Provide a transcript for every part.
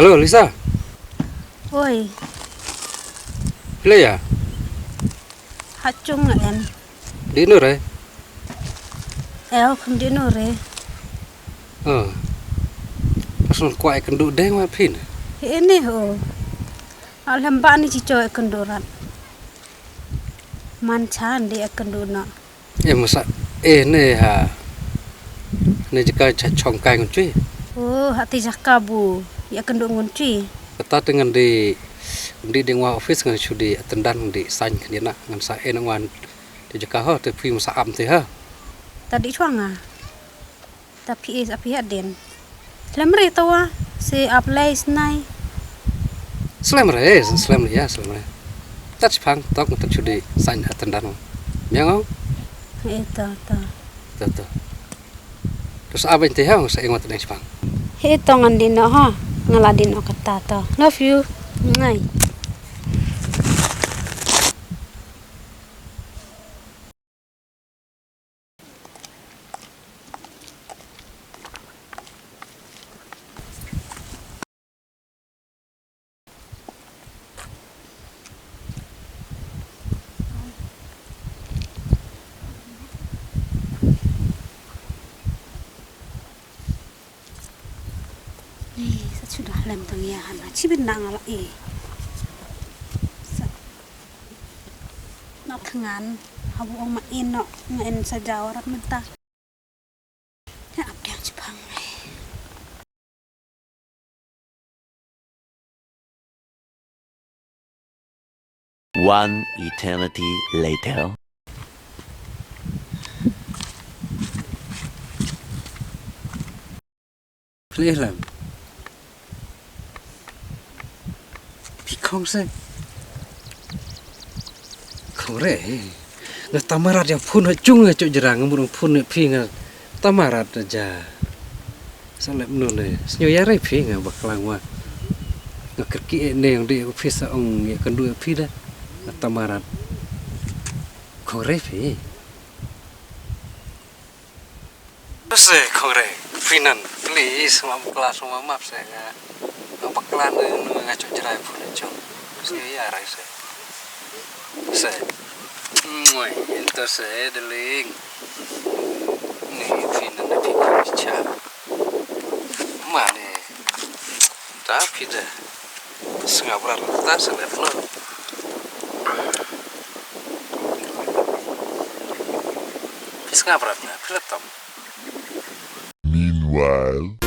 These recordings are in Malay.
Halo Lisa, Oi, pila ya? hacung en. Di nur eh? Kum di nure. Pasal kuat kenduk deng wat pin. Ini ho. Alhamba ni cico kenduran. Mancan dia kenduna. Masa ni ha. Ni jika cacong kai kunci. Oh, hati jakabu. Ya kendung kunci. Kata dengan di dengwa office dengan sudi tendan di sign dia nak dengan saya dengan di jika ha tu pi masa am tu ha. Tadi cuanga. Tapi api aden. Lemre tawa si apply snai. Selamat ya, selamat. Tak pang tak untuk sudi sign tendan. Yang Itu ta. tu. Terus apa yang teh saya ingat tentang pang. Hitungan dino ha. Ngaladin o kata to. Love you. Ngai. Sudah lem tengiahan cibin nang ala nak kengan habu ong main no ngain saja orang mentah ya abdi yang Jepang One eternity later. Please không se không re nggak tamarat yang pun hacung cok jerang ngurung pun pi nggak tamarat aja sampai menoleh senyoya re pi nggak bakalang wa nggak kerki ne yang di office ong ya kendu pi dah tamarat không re pi se không re finan please mam kelas mam maaf saya bakalan ngacok jerai pun cok senyoya re se Mui, itu saya deling. Nih, finan tapi bicara. Mana? Tapi dah. Setengah berat tak selesai lo. Setengah berat lah, film. Meanwhile.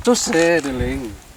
Terus saya deling.